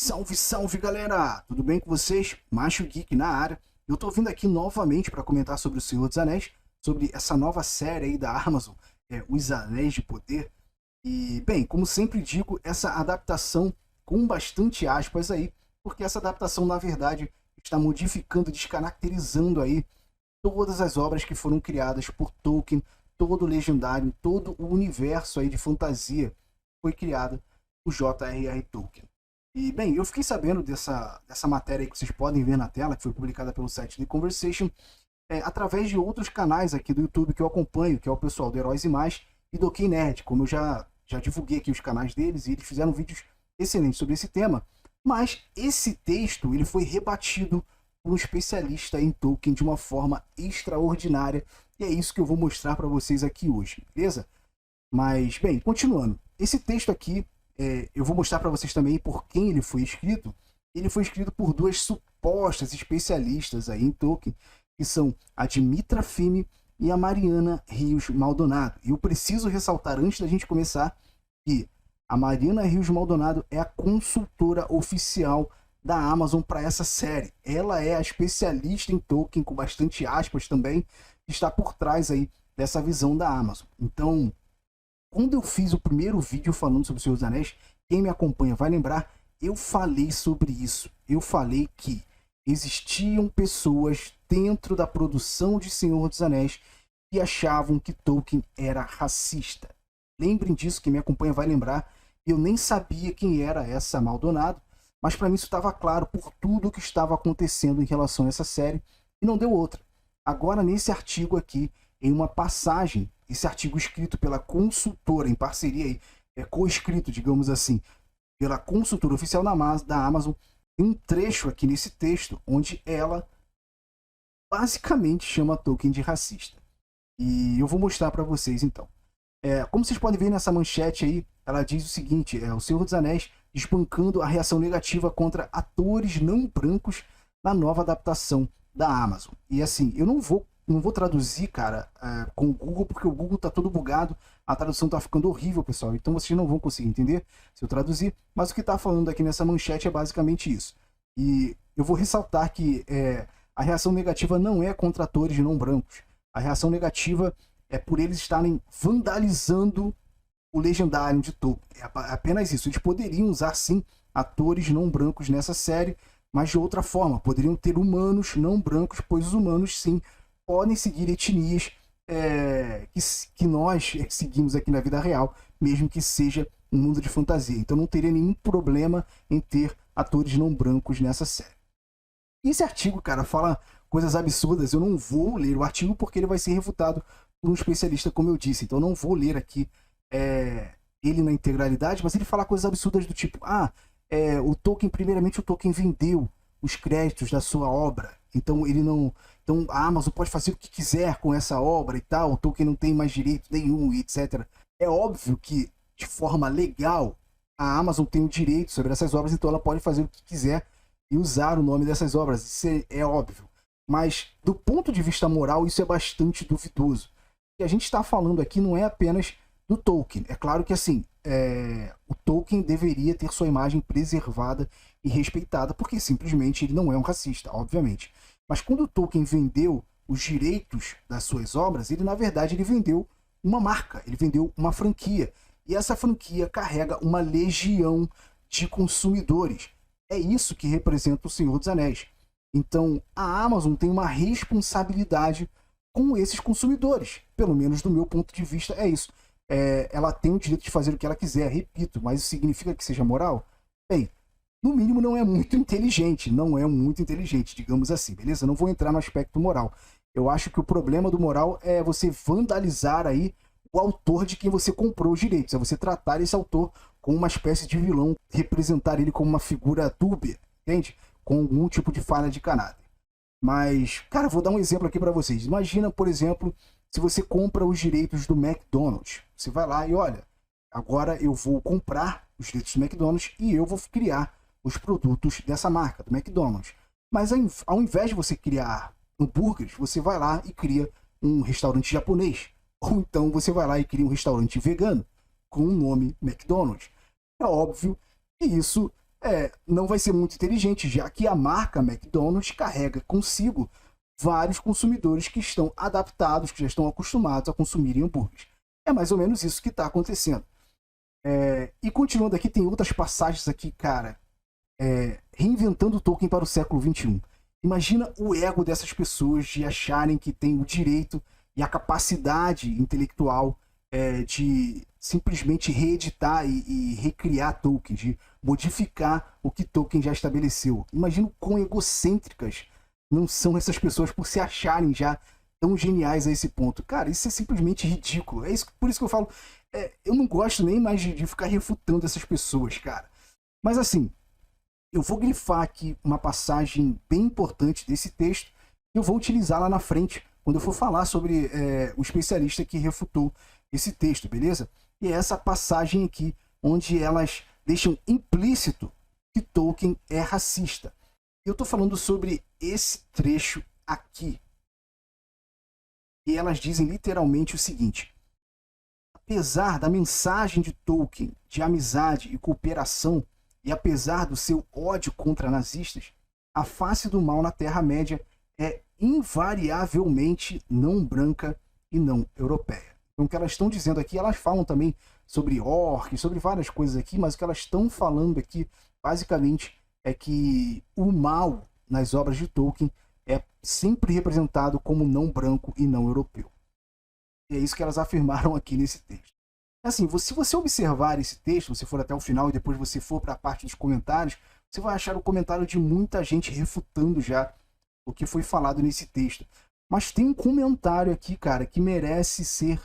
Salve, salve galera! Tudo bem com vocês? Macho Geek na área. Eu tô vindo aqui novamente para comentar sobre o Senhor dos Anéis, sobre essa nova série aí da Amazon, Os Anéis de Poder. E, bem, como sempre digo, essa adaptação com bastante aspas aí, porque essa adaptação, na verdade, está modificando, descaracterizando aí todas as obras que foram criadas por Tolkien, todo o legendário, todo o universo aí de fantasia foi criado por J.R.R. Tolkien. E, bem, eu fiquei sabendo dessa matéria aí que vocês podem ver na tela, que foi publicada pelo site The Conversation, através de outros canais aqui do YouTube que eu acompanho, que é o pessoal do Heróis e Mais e do OK Nerd, como eu já divulguei aqui os canais deles, e eles fizeram vídeos excelentes sobre esse tema. Mas esse texto ele foi rebatido por um especialista em Tolkien de uma forma extraordinária, e é isso que eu vou mostrar para vocês aqui hoje, beleza? Mas, bem, continuando. Esse texto aqui, eu vou mostrar para vocês também por quem ele foi escrito. Ele foi escrito por duas supostas especialistas aí em Tolkien, que são a Dimitra Fini e a Mariana Rios Maldonado. E eu preciso ressaltar, antes da gente começar, que a Mariana Rios Maldonado é a consultora oficial da Amazon para essa série. Ela é a especialista em Tolkien, com bastante aspas também, que está por trás aí dessa visão da Amazon. Então, quando eu fiz o primeiro vídeo falando sobre o Senhor dos Anéis, quem me acompanha vai lembrar, eu falei sobre isso. Eu falei que existiam pessoas dentro da produção de Senhor dos Anéis que achavam que Tolkien era racista. Lembrem disso, quem me acompanha vai lembrar. Eu nem sabia quem era essa Maldonado, mas para mim isso estava claro por tudo o que estava acontecendo em relação a essa série, e não deu outra. Agora, nesse artigo aqui, em uma passagem, esse artigo escrito pela consultora, em parceria aí, co-escrito, digamos assim, pela consultora oficial da Amazon, tem um trecho aqui nesse texto onde ela basicamente chama Tolkien de racista. E eu vou mostrar para vocês então. Como vocês podem ver nessa manchete aí, ela diz o seguinte: o Senhor dos Anéis desbancando a reação negativa contra atores não brancos na nova adaptação da Amazon. E assim, eu não vou traduzir, cara, com o Google, porque o Google tá todo bugado, a tradução tá ficando horrível, pessoal, então vocês não vão conseguir entender se eu traduzir, mas o que tá falando aqui nessa manchete é basicamente isso. E eu vou ressaltar que a reação negativa não é contra atores não brancos, a reação negativa é por eles estarem vandalizando o legendário de Tolkien. É apenas isso. Eles poderiam usar, sim, atores não brancos nessa série, mas de outra forma. Poderiam ter humanos não brancos, pois os humanos, sim, podem seguir etnias que nós seguimos aqui na vida real, mesmo que seja um mundo de fantasia. Então não teria nenhum problema em ter atores não brancos nessa série. E esse artigo, cara, fala coisas absurdas. Eu não vou ler o artigo porque ele vai ser refutado por um especialista, como eu disse. Então não vou ler aqui ele na integralidade, mas ele fala coisas absurdas do tipo: o Tolkien, primeiramente o Tolkien vendeu os créditos da sua obra, então ele não, então a Amazon pode fazer o que quiser com essa obra e tal, o Tolkien não tem mais direito nenhum, etc. É óbvio que, de forma legal, a Amazon tem o direito sobre essas obras, então ela pode fazer o que quiser e usar o nome dessas obras, isso é óbvio. Mas, do ponto de vista moral, isso é bastante duvidoso. O que a gente está falando aqui não é apenas do Tolkien. É claro que, assim, o Tolkien deveria ter sua imagem preservada e respeitada, porque simplesmente ele não é um racista, obviamente. Mas quando o Tolkien vendeu os direitos das suas obras, ele, na verdade, ele vendeu uma marca, ele vendeu uma franquia. E essa franquia carrega uma legião de consumidores. É isso que representa o Senhor dos Anéis. Então, a Amazon tem uma responsabilidade com esses consumidores. Pelo menos do meu ponto de vista, é isso. Ela tem o direito de fazer o que ela quiser, repito, mas isso significa que seja moral? Bem, no mínimo não é muito inteligente, digamos assim, beleza? Não vou entrar no aspecto moral. Eu acho que o problema do moral é você vandalizar aí o autor de quem você comprou os direitos, é você tratar esse autor como uma espécie de vilão, representar ele como uma figura dúbia, entende? Com algum tipo de falha de caráter. Mas, cara, vou dar um exemplo aqui para vocês. Imagina, por exemplo, se você compra os direitos do McDonald's. Você vai lá e olha, agora eu vou comprar os direitos do McDonald's e eu vou criar os produtos dessa marca, do McDonald's. Mas ao invés de você criar hambúrgueres, você vai lá e cria um restaurante japonês. Ou então você vai lá e cria um restaurante vegano com o nome McDonald's. É óbvio que isso não vai ser muito inteligente, já que a marca McDonald's carrega consigo vários consumidores que estão adaptados, que já estão acostumados a consumirem hambúrgueres. É mais ou menos isso que está acontecendo. E continuando aqui, tem outras passagens aqui, cara, reinventando Tolkien para o século XXI. Imagina o ego dessas pessoas de acharem que tem o direito e a capacidade intelectual de simplesmente reeditar e recriar Tolkien, de modificar o que Tolkien já estabeleceu. Imagina o quão egocêntricas não são essas pessoas por se acharem já tão geniais a esse ponto. Cara, isso é simplesmente ridículo. Por isso que eu falo, eu não gosto nem mais de ficar refutando essas pessoas, cara. Mas assim, eu vou grifar aqui uma passagem bem importante desse texto e eu vou utilizar lá na frente, quando eu for falar sobre o especialista que refutou esse texto, beleza? E é essa passagem aqui, onde elas deixam implícito que Tolkien é racista. Eu estou falando sobre esse trecho aqui. E elas dizem literalmente o seguinte: apesar da mensagem de Tolkien de amizade e cooperação, e apesar do seu ódio contra nazistas, a face do mal na Terra-média é invariavelmente não branca e não europeia. Então, o que elas estão dizendo aqui, elas falam também sobre orcs, sobre várias coisas aqui, mas o que elas estão falando aqui, basicamente, é que o mal nas obras de Tolkien é sempre representado como não branco e não europeu. E é isso que elas afirmaram aqui nesse texto. Assim, se você observar esse texto, você for até o final e depois você for para a parte dos comentários, você vai achar o comentário de muita gente refutando já o que foi falado nesse texto. Mas tem um comentário aqui, cara, que merece ser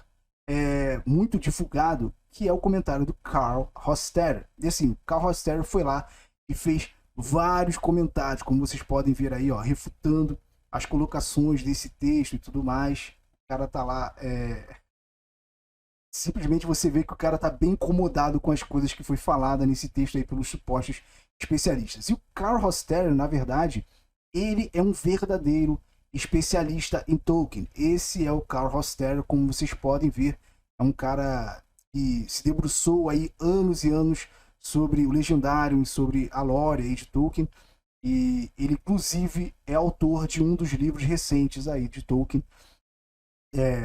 muito divulgado, que é o comentário do Carl Hostetter. E assim, o Carl Hostetter foi lá e fez vários comentários, como vocês podem ver aí, ó, refutando as colocações desse texto e tudo mais. O cara tá lá... Simplesmente você vê que o cara tá bem incomodado com as coisas que foi falada nesse texto aí pelos supostos especialistas. E o Carl Hostetter, na verdade, ele é um verdadeiro especialista em Tolkien. Esse é o Carl Hostetter, como vocês podem ver. É um cara que se debruçou aí anos e anos sobre o Legendário e sobre a lore aí de Tolkien. E ele, inclusive, é autor de um dos livros recentes aí de Tolkien,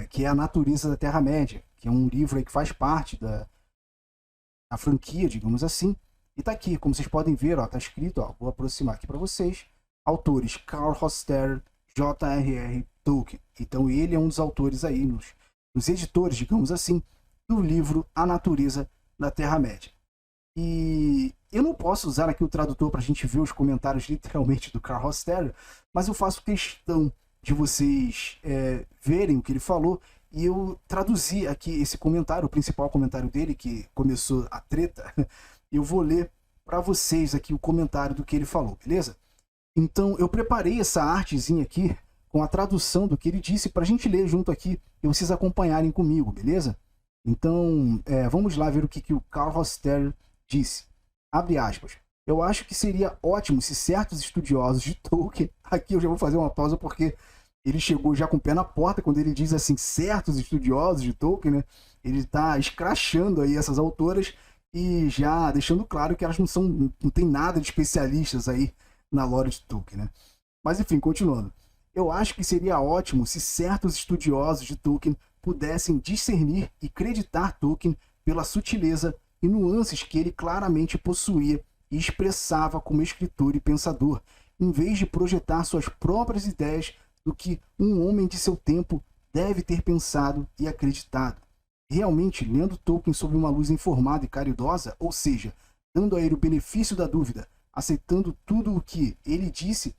que é A Natureza da Terra-média, que é um livro aí que faz parte da franquia, digamos assim. E tá aqui, como vocês podem ver, ó, tá escrito, ó, vou aproximar aqui para vocês, autores Carl Hostetter, J.R.R. Tolkien. Então ele é um dos autores aí, nos editores, digamos assim, do livro A Natureza da Terra-média. E eu não posso usar aqui o tradutor para a gente ver os comentários literalmente do Carl Hostetter, mas eu faço questão de vocês verem o que ele falou, e eu traduzi aqui esse comentário, o principal comentário dele, que começou a treta. Eu vou ler para vocês aqui o comentário do que ele falou, beleza? Então eu preparei essa artezinha aqui com a tradução do que ele disse para a gente ler junto aqui e vocês acompanharem comigo, beleza? Então vamos lá ver o que o Carl Hostetter disse. Abre aspas. Eu acho que seria ótimo se certos estudiosos de Tolkien... Aqui eu já vou fazer uma pausa porque ele chegou já com o pé na porta quando ele diz assim, certos estudiosos de Tolkien, né? Ele está escrachando aí essas autoras e já deixando claro que elas não tem nada de especialistas aí na lore de Tolkien, né? Mas enfim, continuando. Eu acho que seria ótimo se certos estudiosos de Tolkien pudessem discernir e creditar Tolkien pela sutileza e nuances que ele claramente possuía e expressava como escritor e pensador, em vez de projetar suas próprias ideias do que um homem de seu tempo deve ter pensado e acreditado. Realmente, lendo Tolkien sob uma luz informada e caridosa, ou seja, dando a ele o benefício da dúvida, aceitando tudo o que ele disse,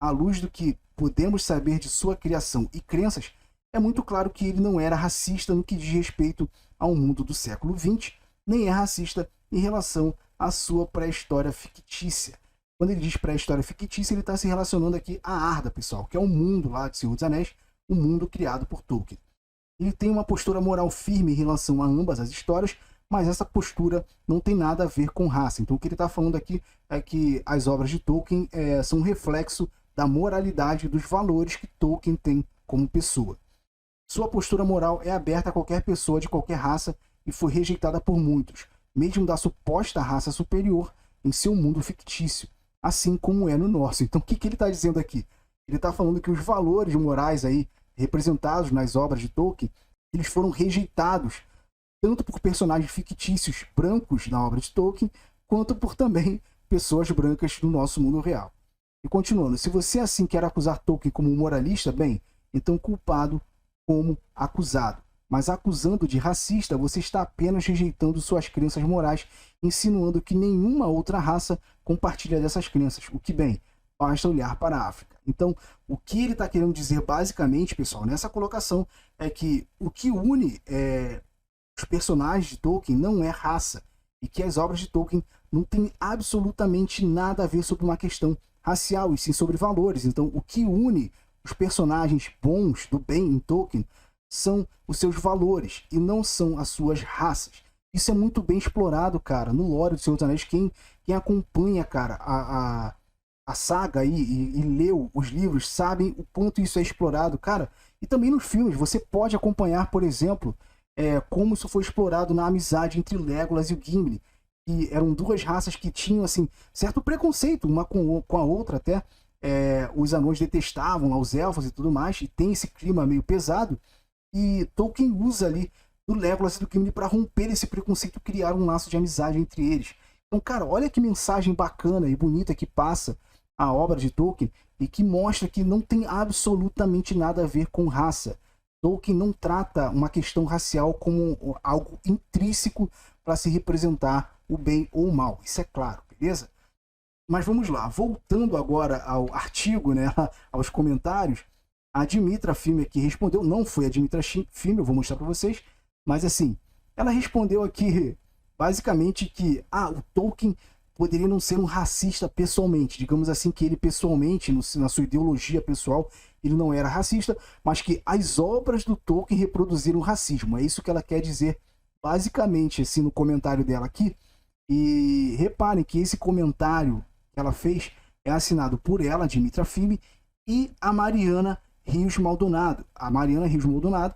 à luz do que podemos saber de sua criação e crenças, é muito claro que ele não era racista no que diz respeito ao mundo do século XX, nem é racista em relação à sua pré-história fictícia. Quando ele diz pré-história fictícia, ele está se relacionando aqui a Arda, pessoal, que é o mundo lá de Senhor dos Anéis, o mundo criado por Tolkien. Ele tem uma postura moral firme em relação a ambas as histórias, mas essa postura não tem nada a ver com raça. Então o que ele está falando aqui é que as obras de Tolkien são um reflexo da moralidade e dos valores que Tolkien tem como pessoa. Sua postura moral é aberta a qualquer pessoa de qualquer raça e foi rejeitada por muitos, mesmo da suposta raça superior, em seu mundo fictício, assim como é no nosso. Então o que ele está dizendo aqui? Ele está falando que os valores morais aí representados nas obras de Tolkien, eles foram rejeitados tanto por personagens fictícios brancos na obra de Tolkien, quanto por também pessoas brancas no nosso mundo real. E continuando, se você assim quer acusar Tolkien como moralista, bem, então culpado como acusado. Mas acusando de racista, você está apenas rejeitando suas crenças morais, insinuando que nenhuma outra raça compartilha dessas crenças, o que, bem, basta olhar para a África. Então, o que ele está querendo dizer basicamente, pessoal, nessa colocação, é que o que une os personagens de Tolkien não é raça, e que as obras de Tolkien não têm absolutamente nada a ver sobre uma questão racial, e sim sobre valores. Então, o que une os personagens bons, do bem em Tolkien, são os seus valores, e não são as suas raças. Isso é muito bem explorado, cara, no lore do Senhor dos Anéis. Quem acompanha, cara, a saga aí e leu os livros, sabem o quanto isso é explorado, cara. E também nos filmes, você pode acompanhar, por exemplo, como isso foi explorado na amizade entre Legolas e o Gimli, que eram duas raças que tinham, assim, certo preconceito uma com a outra até. Os anões detestavam lá os elfos e tudo mais, e tem esse clima meio pesado, e Tolkien usa ali do Legolas e do Gimli para romper esse preconceito e criar um laço de amizade entre eles. Então, cara, olha que mensagem bacana e bonita que passa a obra de Tolkien, e que mostra que não tem absolutamente nada a ver com raça. Tolkien não trata uma questão racial como algo intrínseco para se representar o bem ou o mal. Isso é claro, beleza? Mas vamos lá, voltando agora ao artigo, né, aos comentários, a Dimitra Filme aqui respondeu, não foi a Dimitra Filme, eu vou mostrar para vocês, mas assim, ela respondeu aqui basicamente que o Tolkien poderia não ser um racista pessoalmente, digamos assim, que ele pessoalmente, na sua ideologia pessoal, ele não era racista, mas que as obras do Tolkien reproduziram o racismo. É isso que ela quer dizer basicamente assim no comentário dela aqui. E reparem que esse comentário que ela fez é assinado por ela, Dimitra Filme, e a Mariana Rios Maldonado. A Mariana Rios Maldonado,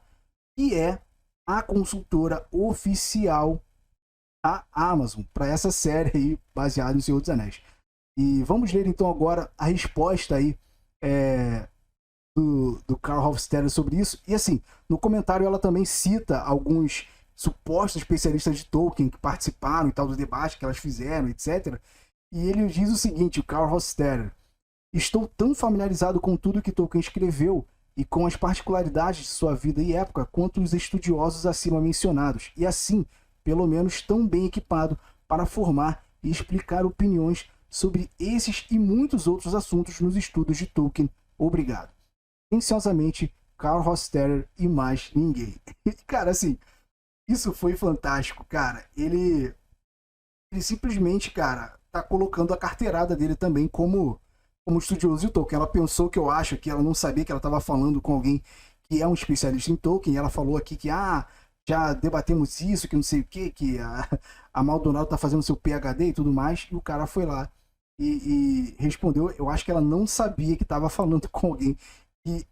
que é a consultora oficial da Amazon para essa série aí baseada no Senhor dos Anéis. E vamos ler então agora a resposta aí do Carl Hofstadter sobre isso. E assim, no comentário ela também cita alguns supostos especialistas de Tolkien que participaram e tal do debate que elas fizeram, etc. E ele diz o seguinte, o Carl Hofstadter: estou tão familiarizado com tudo que Tolkien escreveu e com as particularidades de sua vida e época quanto os estudiosos acima mencionados, e assim, pelo menos tão bem equipado para formar e explicar opiniões sobre esses e muitos outros assuntos nos estudos de Tolkien. Obrigado. Atenciosamente, Carl Hofstadter e mais ninguém. Cara, assim, isso foi fantástico, cara. Ele simplesmente, cara, tá colocando a carteirada dele também como estudioso de Tolkien. Ela pensou que eu acho que ela não sabia que ela estava falando com alguém que é um especialista em Tolkien. Ela falou aqui que, já debatemos isso, que não sei o que a Maldonado tá fazendo seu PhD e tudo mais, e o cara foi lá e respondeu. Eu acho que ela não sabia que estava falando com alguém que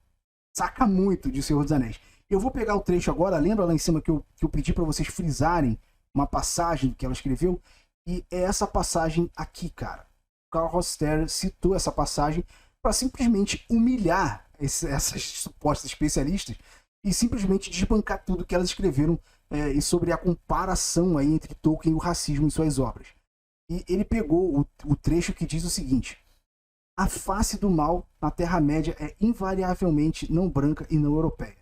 saca muito de Senhor dos Anéis. Eu vou pegar o trecho agora, lembra lá em cima que eu pedi para vocês frisarem uma passagem que ela escreveu, e é essa passagem aqui, cara. O Carl Hofstadter citou essa passagem para simplesmente humilhar essas supostas especialistas e simplesmente desbancar tudo que elas escreveram e sobre a comparação aí entre Tolkien e o racismo em suas obras. E ele pegou o trecho que diz o seguinte: a face do mal na Terra-média é invariavelmente não branca e não europeia.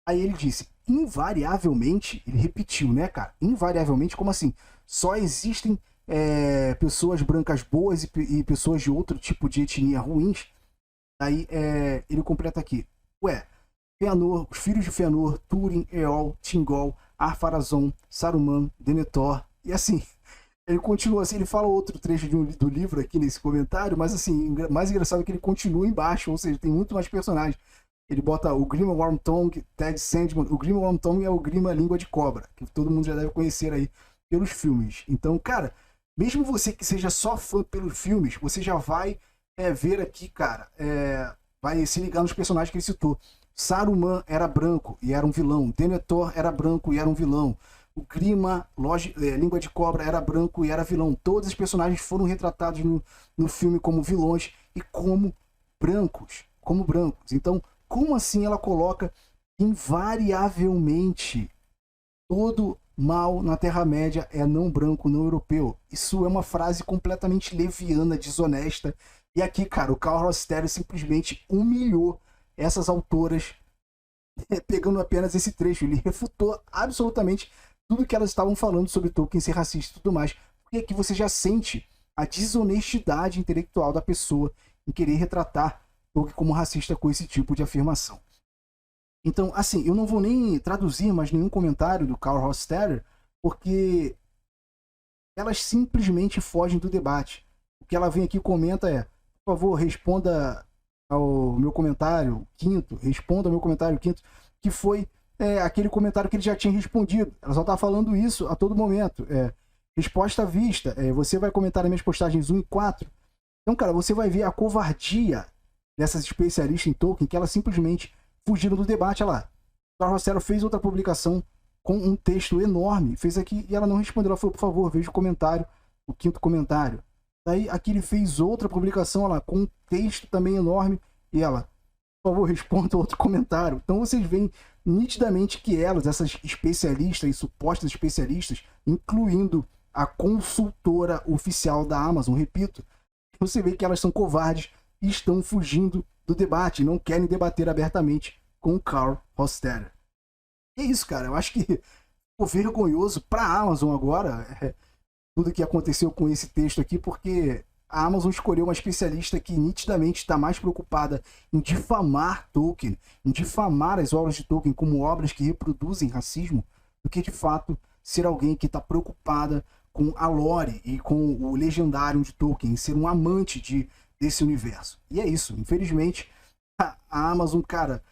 Aí ele disse, invariavelmente, ele repetiu, né, cara? Invariavelmente, como assim? Só existem pessoas brancas boas e pessoas de outro tipo de etnia ruins? Aí ele completa aqui, Fëanor, os filhos de Fëanor, Túrin, Eol, Thingol, Ar-Pharazôn, Saruman, Denethor, e assim, ele continua assim, ele fala outro trecho do livro aqui nesse comentário, mas assim, mais engraçado é que ele continua embaixo, ou seja, tem muito mais personagens. Ele bota o Grima Wormtongue, Ted Sandman. O Grima Wormtongue é o Grima Língua de Cobra, que todo mundo já deve conhecer aí pelos filmes. Então, cara, mesmo você que seja só fã pelos filmes, você já vai ver aqui, cara, vai se ligar nos personagens que ele citou. Saruman era branco e era um vilão. Denethor era branco e era um vilão. o Grima, Língua de Cobra, era branco e era vilão. Todos os personagens foram retratados no filme como vilões e como brancos. Então, como assim ela coloca invariavelmente todo mal na Terra-média é não branco, não europeu? Isso é uma frase completamente leviana, desonesta. E aqui, cara, o Carl Rossiter simplesmente humilhou essas autoras pegando apenas esse trecho. Ele refutou absolutamente tudo que elas estavam falando sobre Tolkien ser racista e tudo mais. Porque aqui você já sente a desonestidade intelectual da pessoa em querer retratar Tolkien como racista com esse tipo de afirmação. Então, assim, eu não vou nem traduzir mais nenhum comentário do Carl Rossiter, porque elas simplesmente fogem do debate. O que ela vem aqui e comenta é: por favor, responda ao meu comentário quinto, que foi aquele comentário que ele já tinha respondido. Ela só tá falando isso a todo momento. Resposta à vista. Você vai comentar as minhas postagens 1 e 4. Então, cara, você vai ver a covardia dessas especialistas em Tolkien, que elas simplesmente fugiram do debate. Olha lá. Carl Rossiter fez outra publicação com um texto enorme, fez aqui e ela não respondeu. Ela falou: por favor, veja o comentário, o quinto comentário. Daí aqui ele fez outra publicação, olha lá, com um texto também enorme, e ela: por favor, responda outro comentário. Então vocês veem nitidamente que elas, essas especialistas e supostas especialistas, incluindo a consultora oficial da Amazon, repito, você vê que elas são covardes e estão fugindo do debate, não querem debater abertamente com o Carl Rossiter. É isso, cara. Eu acho que ficou vergonhoso para a Amazon agora tudo que aconteceu com esse texto aqui, porque a Amazon escolheu uma especialista que nitidamente está mais preocupada em difamar Tolkien, em difamar as obras de Tolkien como obras que reproduzem racismo, do que de fato ser alguém que está preocupada com a lore e com o legendário de Tolkien, em ser um amante desse universo. E é isso. Infelizmente, a Amazon, cara,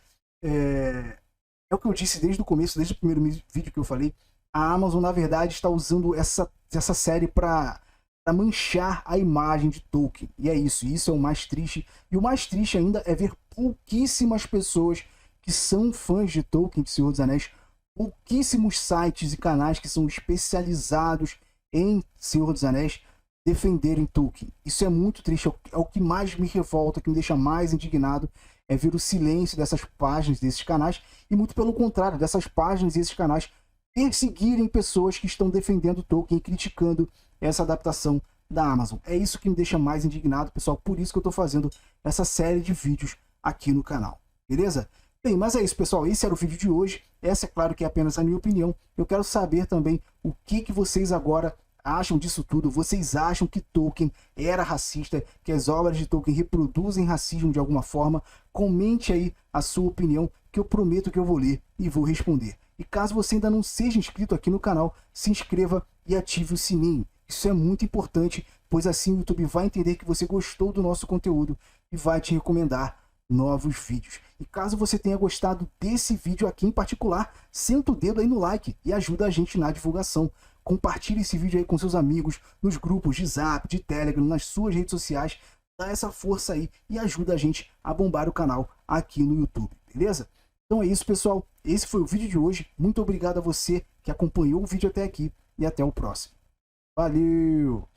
é o que eu disse desde o começo, desde o primeiro vídeo que eu falei. A Amazon, na verdade, está usando essa série para manchar a imagem de Tolkien. E é isso. E isso é o mais triste. E o mais triste ainda é ver pouquíssimas pessoas que são fãs de Tolkien, de Senhor dos Anéis, pouquíssimos sites e canais que são especializados em Senhor dos Anéis defenderem Tolkien. Isso é muito triste. É o que mais me revolta, o que me deixa mais indignado, é ver o silêncio dessas páginas, desses canais, e muito pelo contrário, dessas páginas e esses canais perseguirem pessoas que estão defendendo Tolkien e criticando essa adaptação da Amazon. É isso que me deixa mais indignado, pessoal. Por isso que eu estou fazendo essa série de vídeos aqui no canal. Beleza? Bem, mas é isso, pessoal. Esse era o vídeo de hoje. Essa, é claro, que é apenas a minha opinião. Eu quero saber também o que vocês agora acham disso tudo. Vocês acham que Tolkien era racista, que as obras de Tolkien reproduzem racismo de alguma forma? Comente aí a sua opinião, que eu prometo que eu vou ler e vou responder. E caso você ainda não seja inscrito aqui no canal, se inscreva e ative o sininho. Isso é muito importante, pois assim o YouTube vai entender que você gostou do nosso conteúdo e vai te recomendar novos vídeos. E caso você tenha gostado desse vídeo aqui em particular, senta o dedo aí no like e ajuda a gente na divulgação. Compartilhe esse vídeo aí com seus amigos, nos grupos de Zap, de Telegram, nas suas redes sociais. Dá essa força aí e ajuda a gente a bombar o canal aqui no YouTube, beleza? Então é isso, pessoal. Esse foi o vídeo de hoje. Muito obrigado a você que acompanhou o vídeo até aqui e até o próximo. Valeu!